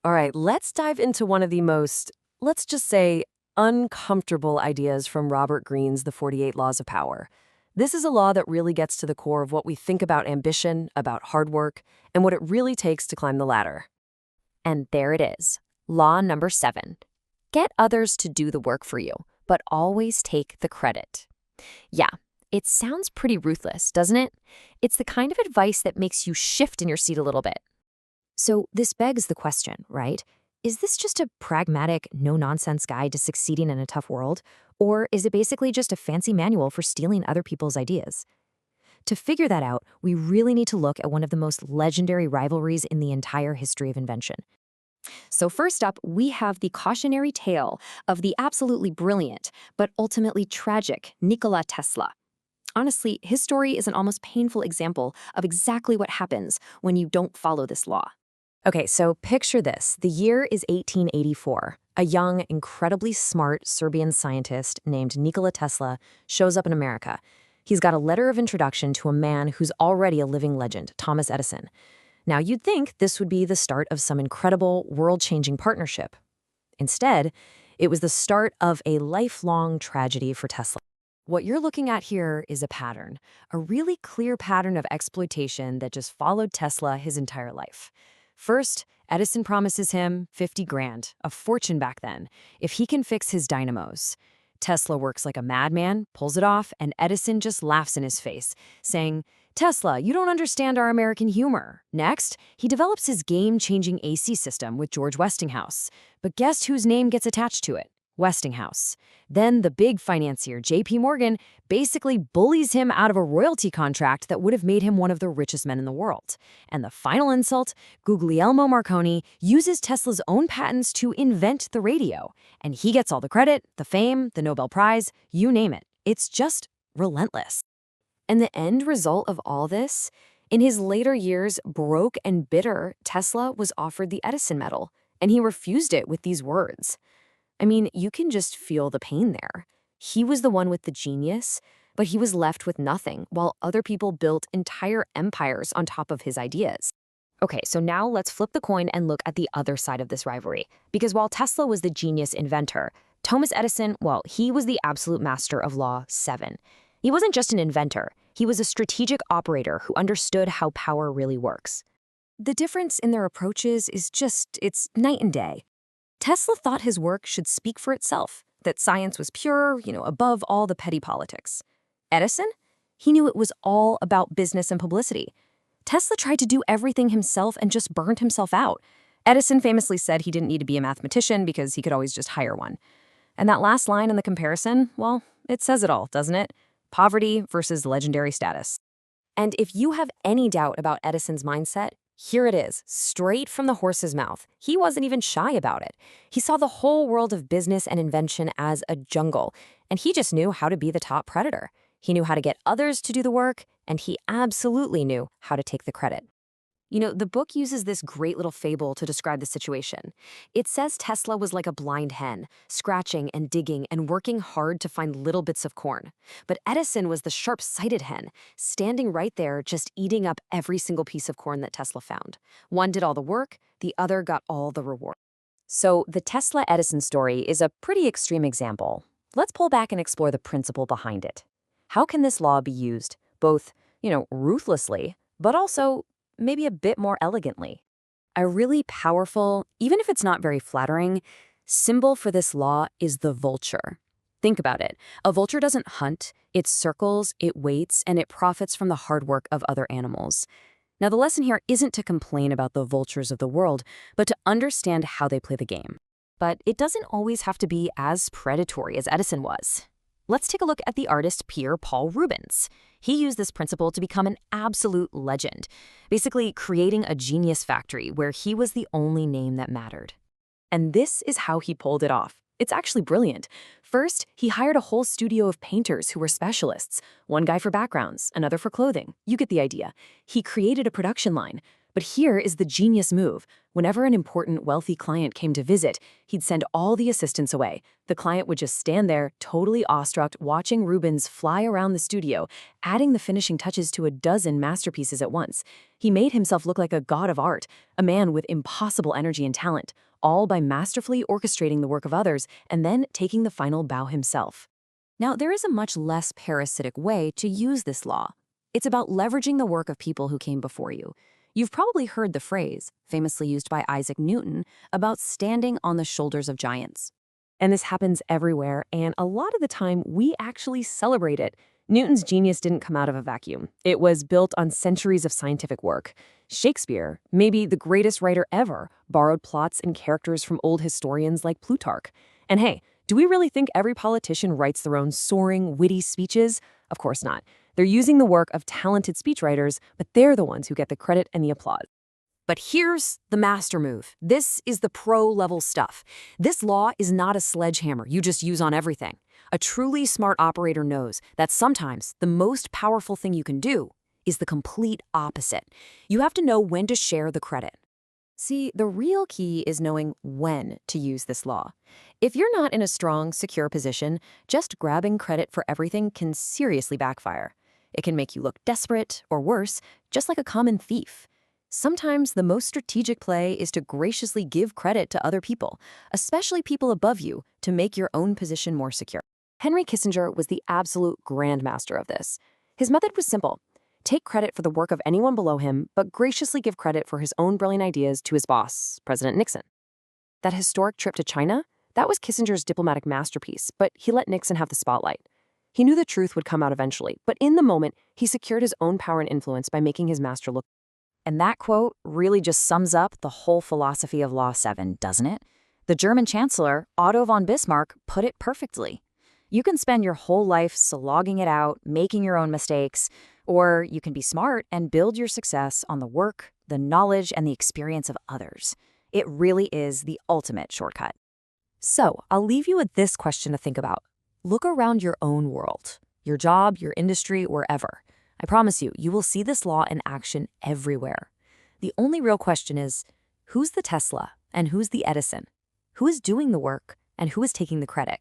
All right, let's dive into one of the most, let's just say, uncomfortable ideas from Robert Greene's The 48 Laws of Power. This is a law that really gets to the core of what we think about ambition, about hard work, and what it really takes to climb the ladder. And there it is. Law number 7. Get others to do the work for you, but always take the credit. Yeah, it sounds pretty ruthless, doesn't it? It's the kind of advice that makes you shift in your seat a little bit. So this begs the question, right? Is this just a pragmatic, no-nonsense guide to succeeding in a tough world? Or is it basically just a fancy manual for stealing other people's ideas? To figure that out, we really need to look at one of the most legendary rivalries in the entire history of invention. So first up, we have the cautionary tale of the absolutely brilliant, but ultimately tragic Nikola Tesla. Honestly, his story is an almost painful example of exactly what happens when you don't follow this law. Okay, so picture this. The year is 1884. A young, incredibly smart Serbian scientist named Nikola Tesla shows up in America. He's got a letter of introduction to a man who's already a living legend, Thomas Edison. Now, you'd think this would be the start of some incredible, world-changing partnership. Instead, it was the start of a lifelong tragedy for Tesla. What you're looking at here is a really clear pattern of exploitation that just followed Tesla his entire life. First, Edison promises him 50 grand, a fortune back then, if he can fix his dynamos. Tesla works like a madman, pulls it off, and Edison just laughs in his face, saying, "Tesla, you don't understand our American humor." Next, he develops his game-changing AC system with George Westinghouse. But guess whose name gets attached to it? Westinghouse. Then the big financier, J.P. Morgan, basically bullies him out of a royalty contract that would have made him one of the richest men in the world. And the final insult, Guglielmo Marconi uses Tesla's own patents to invent the radio. And he gets all the credit, the fame, the Nobel Prize, you name it. It's just relentless. And the end result of all this? In his later years, broke and bitter, Tesla was offered the Edison medal, and he refused it with these words. I mean, you can just feel the pain there. He was the one with the genius, but he was left with nothing, while other people built entire empires on top of his ideas. Okay, so now let's flip the coin and look at the other side of this rivalry. Because while Tesla was the genius inventor, Thomas Edison, well, he was the absolute master of Law 7. He wasn't just an inventor, he was a strategic operator who understood how power really works. The difference in their approaches is it's night and day. Tesla thought his work should speak for itself, that science was pure, above all the petty politics. Edison? He knew it was all about business and publicity. Tesla tried to do everything himself and just burned himself out. Edison famously said he didn't need to be a mathematician because he could always just hire one. And that last line in the comparison, well, it says it all, doesn't it? Poverty versus legendary status. And if you have any doubt about Edison's mindset, here it is, straight from the horse's mouth. He wasn't even shy about it. He saw the whole world of business and invention as a jungle, and he just knew how to be the top predator. He knew how to get others to do the work, and he absolutely knew how to take the credit. The book uses this great little fable to describe the situation. It says Tesla was like a blind hen, scratching and digging and working hard to find little bits of corn. But Edison was the sharp-sighted hen, standing right there just eating up every single piece of corn that Tesla found. One did all the work, the other got all the reward. So the Tesla-Edison story is a pretty extreme example. Let's pull back and explore the principle behind it. How can this law be used both, ruthlessly, but also maybe a bit more elegantly? A really powerful, even if it's not very flattering, symbol for this law is the vulture. Think about it. A vulture doesn't hunt, it circles, it waits, and it profits from the hard work of other animals. Now, the lesson here isn't to complain about the vultures of the world, but to understand how they play the game. But it doesn't always have to be as predatory as Edison was. Let's take a look at the artist Pierre Paul Rubens. He used this principle to become an absolute legend, basically creating a genius factory where he was the only name that mattered. And this is how he pulled it off. It's actually brilliant. First, he hired a whole studio of painters who were specialists. One guy for backgrounds, another for clothing. You get the idea. He created a production line. But here is the genius move. Whenever an important, wealthy client came to visit, he'd send all the assistants away. The client would just stand there, totally awestruck, watching Rubens fly around the studio, adding the finishing touches to a dozen masterpieces at once. He made himself look like a god of art, a man with impossible energy and talent, all by masterfully orchestrating the work of others and then taking the final bow himself. Now, there is a much less parasitic way to use this law. It's about leveraging the work of people who came before you. You've probably heard the phrase, famously used by Isaac Newton, about standing on the shoulders of giants. And this happens everywhere, and a lot of the time, we actually celebrate it. Newton's genius didn't come out of a vacuum. It was built on centuries of scientific work. Shakespeare, maybe the greatest writer ever, borrowed plots and characters from old historians like Plutarch. And hey, do we really think every politician writes their own soaring, witty speeches? Of course not. They're using the work of talented speechwriters, but they're the ones who get the credit and the applause. But here's the master move. This is the pro-level stuff. This law is not a sledgehammer you just use on everything. A truly smart operator knows that sometimes the most powerful thing you can do is the complete opposite. You have to know when to share the credit. See, the real key is knowing when to use this law. If you're not in a strong, secure position, just grabbing credit for everything can seriously backfire. It can make you look desperate, or worse, just like a common thief. Sometimes the most strategic play is to graciously give credit to other people, especially people above you, to make your own position more secure. Henry Kissinger was the absolute grandmaster of this. His method was simple. Take credit for the work of anyone below him, but graciously give credit for his own brilliant ideas to his boss, President Nixon. That historic trip to China, that was Kissinger's diplomatic masterpiece, but he let Nixon have the spotlight. He knew the truth would come out eventually, but in the moment, he secured his own power and influence by making his master look. And that quote really just sums up the whole philosophy of Law 7, doesn't it? The German Chancellor, Otto von Bismarck, put it perfectly. You can spend your whole life slogging it out, making your own mistakes, or you can be smart and build your success on the work, the knowledge, and the experience of others. It really is the ultimate shortcut. So, I'll leave you with this question to think about. Look around your own world, your job, your industry, wherever. I promise you, you will see this law in action everywhere. The only real question is, who's the Tesla and who's the Edison? Who is doing the work and who is taking the credit?